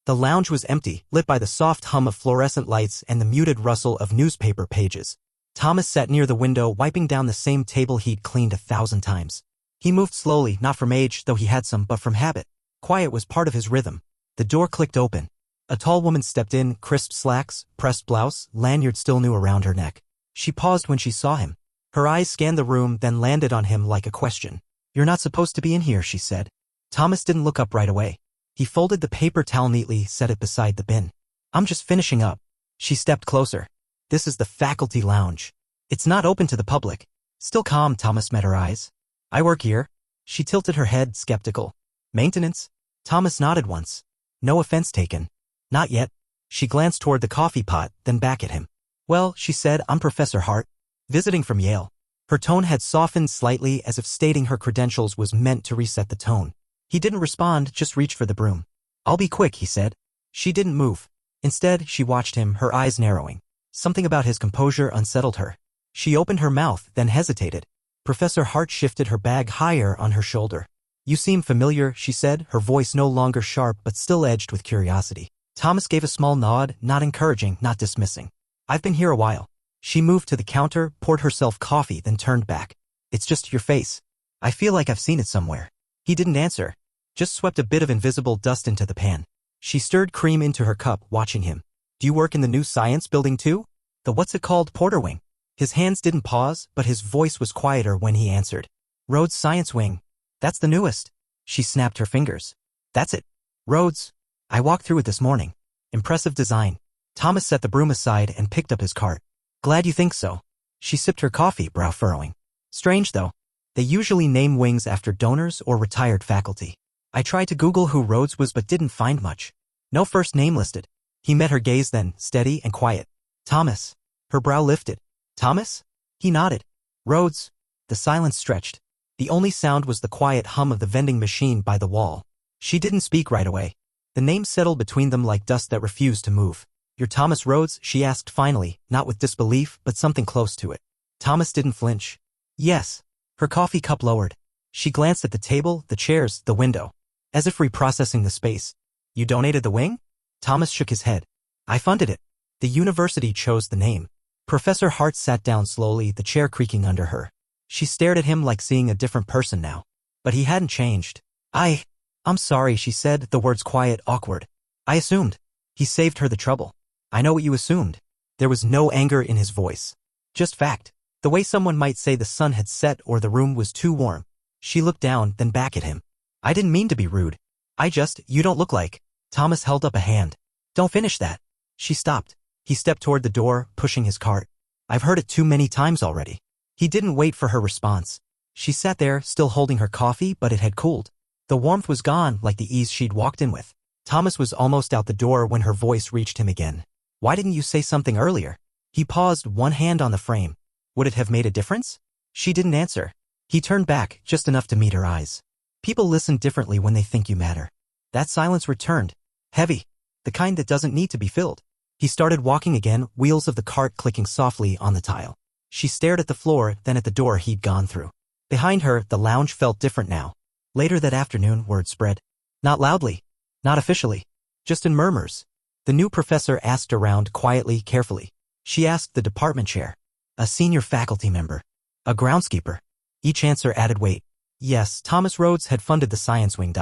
The lounge was empty, lit by the soft hum of fluorescent lights and the muted rustle of newspaper pages. Thomas sat near the window, wiping down the same table he'd cleaned 1,000 times. He moved slowly, not from age, though he had some, but from habit. Quiet was part of his rhythm. The door clicked open. A tall woman stepped in, crisp slacks, pressed blouse, lanyard still new around her neck. She paused when she saw him. Her eyes scanned the room, then landed on him like a question. "You're not supposed to be in here," she said. Thomas didn't look up right away. He folded the paper towel neatly, set it beside the bin. "I'm just finishing up." She stepped closer. "This is the faculty lounge. It's not open to the public." Still calm, Thomas met her eyes. "I work here." She tilted her head, skeptical. "Maintenance?" Thomas nodded once. "No offense taken." "Not yet." She glanced toward the coffee pot, then back at him. "Well," she said, "I'm Professor Hart, visiting from Yale." Her tone had softened slightly, as if stating her credentials was meant to reset the tone. He didn't respond, just reached for the broom. "I'll be quick," he said. She didn't move. Instead, she watched him, her eyes narrowing. Something about his composure unsettled her. She opened her mouth, then hesitated. Professor Hart shifted her bag higher on her shoulder. "You seem familiar," she said, her voice no longer sharp but still edged with curiosity. Thomas gave a small nod, not encouraging, not dismissing. "I've been here a while." She moved to the counter, poured herself coffee, then turned back. "It's just your face. I feel like I've seen it somewhere." He didn't answer, just swept a bit of invisible dust into the pan. She stirred cream into her cup, watching him. "Do you work in the new science building too? The what's it called, Porter Wing?" His hands didn't pause, but his voice was quieter when he answered. "Rhodes Science Wing. That's the newest." She snapped her fingers. "That's it. Rhodes. I walked through it this morning. Impressive design." Thomas set the broom aside and picked up his cart. "Glad you think so." She sipped her coffee, brow furrowing. "Strange, though. They usually name wings after donors or retired faculty. I tried to Google who Rhodes was but didn't find much. No first name listed." He met her gaze then, steady and quiet. "Thomas." Her brow lifted. "Thomas?" He nodded. "Rhodes." The silence stretched. The only sound was the quiet hum of the vending machine by the wall. She didn't speak right away. The name settled between them like dust that refused to move. "You're Thomas Rhodes?" she asked finally, not with disbelief, but something close to it. Thomas didn't flinch. "Yes." Her coffee cup lowered. She glanced at the table, the chairs, the window, as if reprocessing the space. "You donated the wing?" Thomas shook his head. "I funded it. The university chose the name." Professor Hart sat down slowly, the chair creaking under her. She stared at him like seeing a different person now. But he hadn't changed. I'm sorry," she said, the words quiet, awkward. "I assumed." He saved her the trouble. "I know what you assumed." There was no anger in his voice. Just fact. The way someone might say the sun had set or the room was too warm. She looked down, then back at him. "I didn't mean to be rude. You don't look like." Thomas held up a hand. "Don't finish that." She stopped. He stepped toward the door, pushing his cart. "I've heard it too many times already." He didn't wait for her response. She sat there, still holding her coffee, but it had cooled. The warmth was gone, like the ease she'd walked in with. Thomas was almost out the door when her voice reached him again. "Why didn't you say something earlier?" He paused, one hand on the frame. "Would it have made a difference?" She didn't answer. He turned back, just enough to meet her eyes. People listen differently when they think you matter. That silence returned. Heavy. The kind that doesn't need to be filled. He started walking again, wheels of the cart clicking softly on the tile. She stared at the floor, then at the door he'd gone through. Behind her, the lounge felt different now. Later that afternoon, word spread. Not loudly. Not officially. Just in murmurs. The new professor asked around quietly, carefully. She asked the department chair. A senior faculty member. A groundskeeper. Each answer added weight. Yes, Thomas Rhodes had funded the science wing.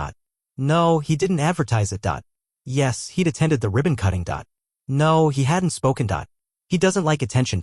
No, he didn't advertise it. Yes, he'd attended the ribbon cutting. No, he hadn't spoken. He doesn't like attention.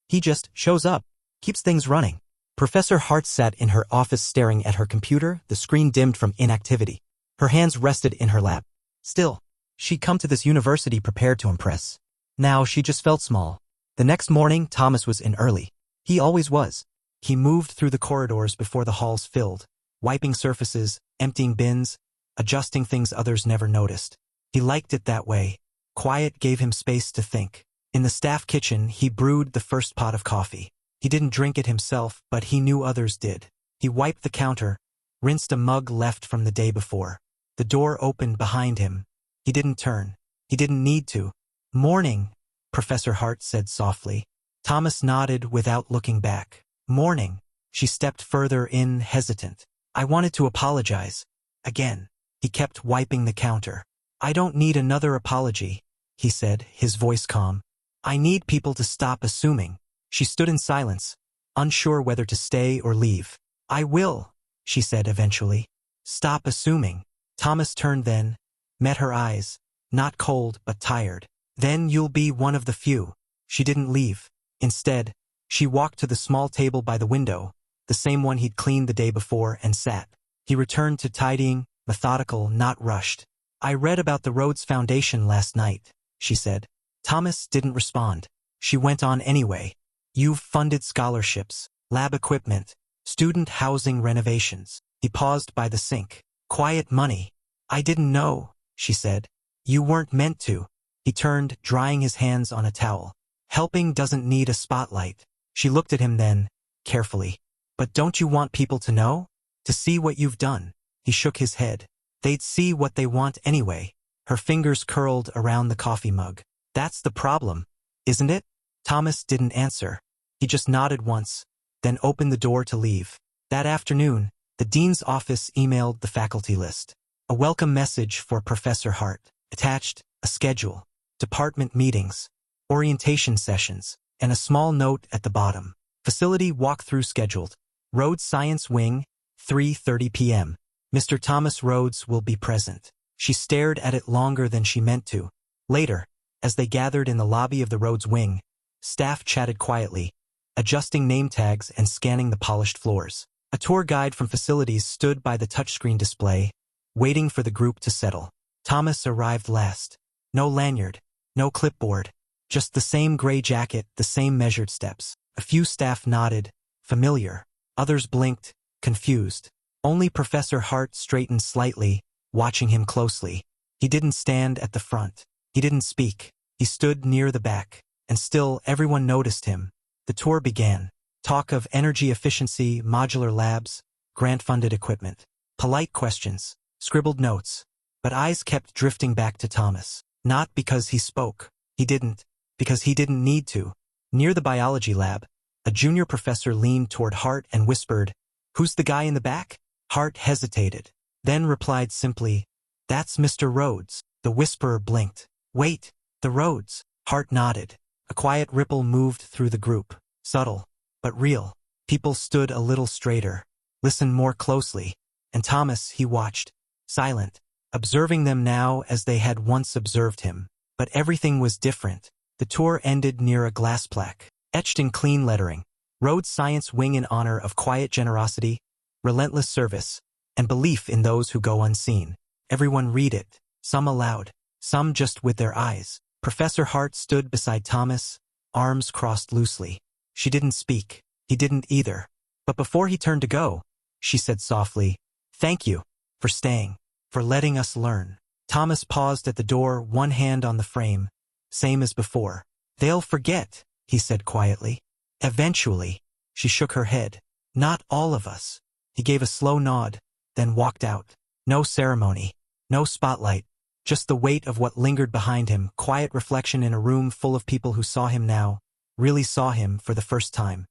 He just shows up. Keeps things running. Professor Hart sat in her office staring at her computer, the screen dimmed from inactivity. Her hands rested in her lap. Still, she'd come to this university prepared to impress. Now she just felt small. The next morning, Thomas was in early. He always was. He moved through the corridors before the halls filled, wiping surfaces, emptying bins, adjusting things others never noticed. He liked it that way. Quiet gave him space to think. In the staff kitchen, he brewed the first pot of coffee. He didn't drink it himself, but he knew others did. He wiped the counter, rinsed a mug left from the day before. The door opened behind him. He didn't turn. He didn't need to. "Morning," Professor Hart said softly. Thomas nodded without looking back. "Morning." She stepped further in, hesitant. "I wanted to apologize." Again. He kept wiping the counter. I don't need another apology, he said, his voice calm. I need people to stop assuming. She stood in silence, unsure whether to stay or leave. I will, she said eventually. Stop assuming. Thomas turned then, met her eyes, not cold but tired. Then you'll be one of the few. She didn't leave. Instead, she walked to the small table by the window, the same one he'd cleaned the day before, and sat. He returned to tidying, methodical, not rushed. I read about the Rhodes Foundation last night, she said. Thomas didn't respond. She went on anyway. You've funded scholarships, lab equipment, student housing renovations. He paused by the sink. Quiet money. I didn't know, she said. You weren't meant to. He turned, drying his hands on a towel. Helping doesn't need a spotlight. She looked at him then, carefully. But don't you want people to know? To see what you've done? He shook his head. They'd see what they want anyway. Her fingers curled around the coffee mug. That's the problem, isn't it? Thomas didn't answer. He just nodded once, then opened the door to leave. That afternoon, the dean's office emailed the faculty list. A welcome message for Professor Hart. Attached, a schedule, department meetings, orientation sessions, and a small note at the bottom. Facility walkthrough scheduled. Rhodes Science Wing, 3:30 p.m. Mr. Thomas Rhodes will be present. She stared at it longer than she meant to. Later, as they gathered in the lobby of the Rhodes Wing, staff chatted quietly, adjusting name tags and scanning the polished floors. A tour guide from facilities stood by the touchscreen display, waiting for the group to settle. Thomas arrived last. No lanyard, no clipboard, just the same gray jacket, the same measured steps. A few staff nodded, familiar. Others blinked, confused. Only Professor Hart straightened slightly, watching him closely. He didn't stand at the front. He didn't speak. He stood near the back. And still, everyone noticed him. The tour began. Talk of energy efficiency, modular labs, grant-funded equipment. Polite questions, scribbled notes. But eyes kept drifting back to Thomas. Not because he spoke. He didn't. Because he didn't need to. Near the biology lab, a junior professor leaned toward Hart and whispered, "Who's the guy in the back?" Hart hesitated, then replied simply, "That's Mr. Rhodes." The whisperer blinked. "Wait, the Rhodes." Hart nodded. A quiet ripple moved through the group. Subtle, but real. People stood a little straighter, listened more closely, and Thomas, he watched, silent, observing them now as they had once observed him. But everything was different. The tour ended near a glass plaque, etched in clean lettering. Rhodes Science Wing in honor of quiet generosity, relentless service, and belief in those who go unseen. Everyone read it, some aloud, some just with their eyes. Professor Hart stood beside Thomas, arms crossed loosely. She didn't speak. He didn't either. But before he turned to go, she said softly, "Thank you for staying, for letting us learn." Thomas paused at the door, one hand on the frame, same as before. "They'll forget," he said quietly. "Eventually." She shook her head. "Not all of us." He gave a slow nod, then walked out. No ceremony, no spotlight, just the weight of what lingered behind him, quiet reflection in a room full of people who saw him now, really saw him for the first time.